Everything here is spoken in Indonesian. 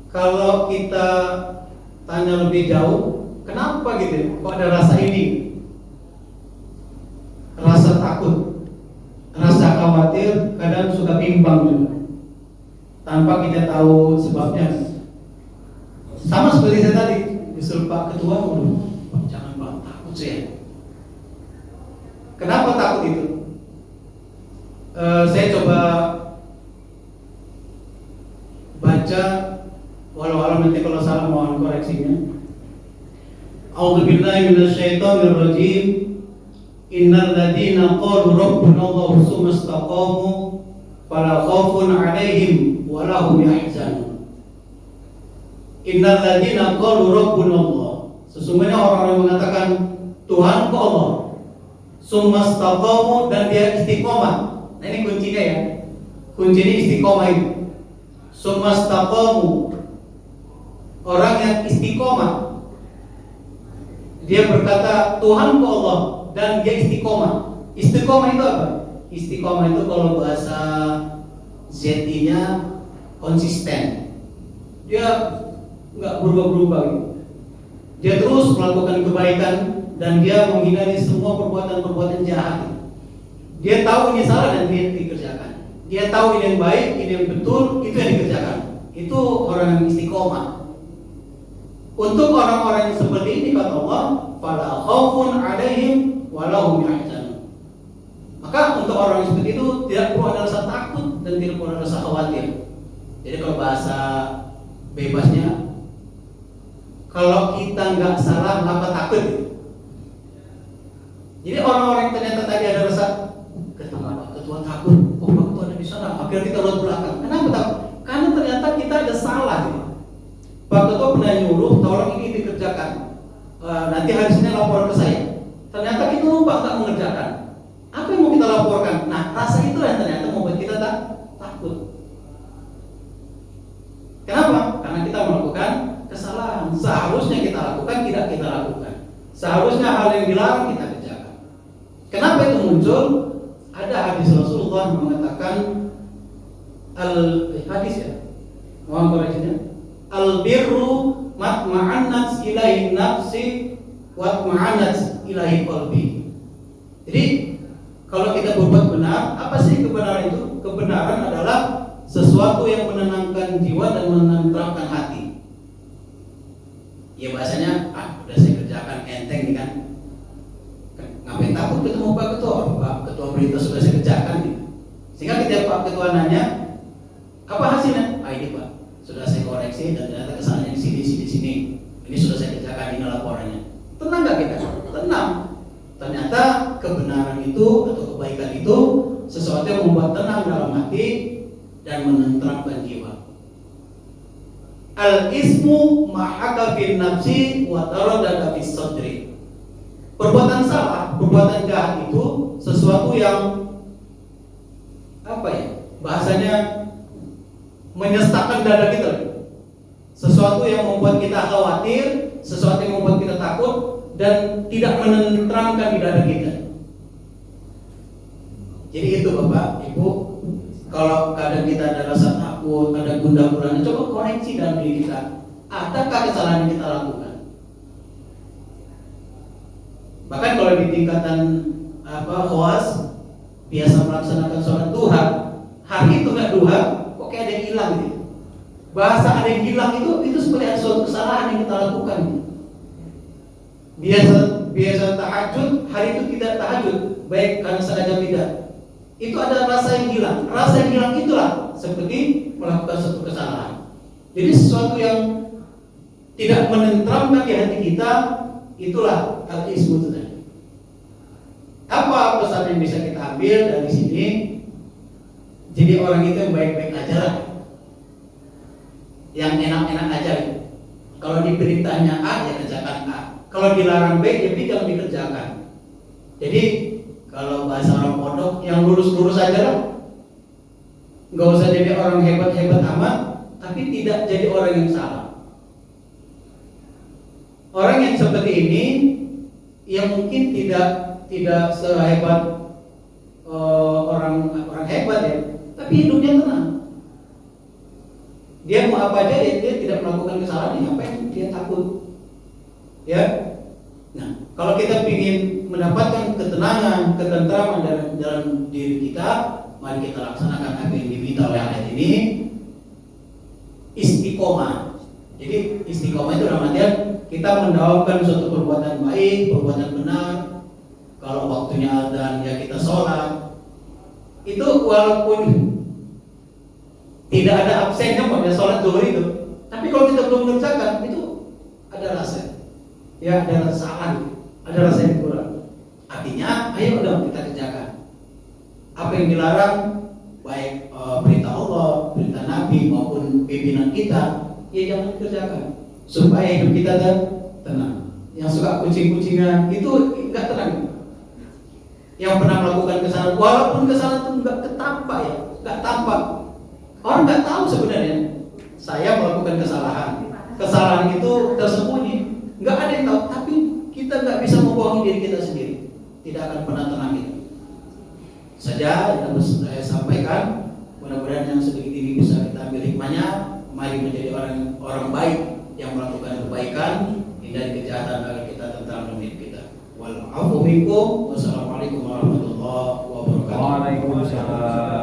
Kalau kita tanya lebih jauh, kenapa gitu? Kok ada rasa ini? Rasa takut, rasa khawatir, kadang suka bimbang juga, tanpa kita tahu sebabnya. Sama seperti saya tadi, disuruh Pak Ketua, Pak jangan Pak, takut saya. Kenapa takut itu? Saya coba baca, walau nanti kalau salah mohon koreksinya. A'udzubillahi minasyaitonirrajim. Innal ladzina qalu rabbuna Allahu tsumma istaqamu fala khaufun 'alaihim wa la hum yahzanun. Innal ladzina qalu rabbuna Allah. Sesungguhnya orang-orang yang mengatakan Tuhanku Allah, tsumma istaqamu, dan dia istiqomah. Nah ini kuncinya ya. Kuncinya istiqomah itu. Tsumma istaqamu. Orang yang istiqomah, dia berkata Tuhanku Allah, dan dia istiqomah. Istiqomah itu apa? Istiqomah itu kalau bahasa ZI-nya konsisten. Dia nggak berubah-berubah gitu. Dia terus melakukan kebaikan dan dia menghindari semua perbuatan-perbuatan jahat. Dia tahu ini salah dan dia dikerjakan. Dia tahu ini yang baik, ini yang betul, itu yang dikerjakan. Itu orang yang istiqomah. Untuk orang-orang yang seperti ini kata Allah, fala khaufun 'alaihim wa la hum yahzanun. Maka untuk orang yang seperti itu tidak perlu ada rasa takut dan tidak perlu ada rasa khawatir. Jadi kalau bahasa bebasnya, kalau kita nggak salah ngapa takut? Jadi orang-orang yang ternyata tadi ada rasa ketua takut, oh Pak Ketua ada di sana, akhirnya kita lihat belakang. Kenapa takut? Karena ternyata kita ada salah. Pak Ketua pernah nyuruh tolong ini dikerjakan, nanti hari Senin laporan ke saya. Ternyata kita lupa tak mengerjakan. Apa yang mau kita laporkan? Nah, rasa itu yang ternyata membuat kita takut. Kenapa? Karena kita melakukan kesalahan. Seharusnya kita lakukan, tidak kita lakukan. Seharusnya hal yang dilarang kita kerjakan. Kenapa itu muncul? Ada hadis Rasulullah yang mengatakan hadis ya, mohon koreksinya. Al-birru matma'annat ilaihi nafsi wa matma'annat ilaihi qalbi. Jadi kalau kita berbuat benar, apa sih kebenaran itu? Kebenaran adalah sesuatu yang menenangkan jiwa dan menenteramkan hati. Ya bahasanya, udah saya kerjakan, enteng nih kan. Ngapain takut ketemu Pak Ketua? Pak Ketua berita sudah saya kerjakan nih. Sehingga ketika Pak Ketua nanya, apa hasilnya? Ini Pak, sudah saya koreksi dan ternyata kesalahannya di sini. Ini sudah saya kerjakan, ini laporannya. Tenang nggak kita? Tenang. Ternyata kebenaran itu atau kebaikan itu sesuatu yang membuat tenang dalam hati dan menenteramkan jiwa. Al-ismu ma'aka fin nafsi wa taradada fis sadri. Perbuatan salah, perbuatan jahat itu sesuatu yang bahasanya menyestakkan dada kita. Sesuatu yang membuat kita khawatir, sesuatu yang membuat kita takut dan tidak menenteramkan di dada kita. Jadi itu Bapak, Ibu, kalau kadang kita ada rasa takut, ada gundah gulana, coba koreksi dalam diri kita. Adakah kesalahan yang kita lakukan? Bahkan kalau di tingkatan khawas, biasa melaksanakan sholat duha, hari itu nggak duha, kok kayak ada yang hilang gitu. Bahasa ada yang hilang itu seperti ada suatu kesalahan yang kita lakukan. Biasa tahajud, hari itu tidak tahajud, baik karena sengaja tidak. Itu ada rasa yang hilang. Rasa yang hilang itulah seperti melakukan suatu kesalahan. Jadi sesuatu yang tidak menenteramkan di hati kita, itulah al-ismu itu tadi. Apa pesan yang bisa kita ambil dari sini? Jadi orang itu yang baik-baik aja lah, yang enak-enak aja. Kalau diperintahnya A, ya kerjakan A. Kalau dilarang B, ya B jangan dikerjakan. Jadi kalau bahasa orang pondok, yang lurus-lurus aja lah. Nggak usah jadi orang hebat-hebat amat, tapi tidak jadi orang yang salah. Orang yang seperti ini, yang mungkin tidak sehebat orang hebat ya, tapi hidupnya tenang. Dia mau apa aja, dia tidak melakukan kesalahan, ngapain dia takut? Ya. Nah, kalau kita ingin mendapatkan ketenangan, ketentraman dalam diri kita, mari kita laksanakan apa yang diminta oleh ayat ini, istiqomah. Jadi istiqomah itu dalam artian kita mendawamkan suatu perbuatan baik, perbuatan benar. Kalau waktunya adzan ya kita sholat. Itu walaupun tidak ada absennya pada sholat zuhur itu, tapi kalau kita belum mengerjakan itu ada rasa, ya ada rasaan, ada rasa yang kurang. Artinya, ayo dong kita kerjakan apa yang dilarang, baik perintah Allah, perintah Nabi maupun pimpinan kita, ya jangan kerjakan supaya hidup kita tenang. Yang suka kucing-kucingan itu enggak tenang. Yang pernah melakukan kesalahan, walaupun kesalahan itu enggak ketampak ya, enggak tampak. Orang nggak tahu sebenarnya saya melakukan kesalahan. Kesalahan itu tersembunyi, nggak ada yang tahu. Tapi kita nggak bisa membohongi diri kita sendiri. Tidak akan pernah tenang itu. Saja yang harus saya sampaikan. Mudah-mudahan yang sedikit ini bisa kita ambil hikmahnya. Mari menjadi orang baik yang melakukan kebaikan, hindari kejahatan agar kita tentram demi kita. Wassalamualaikum warahmatullahi wabarakatuh. Waalaikumsalam.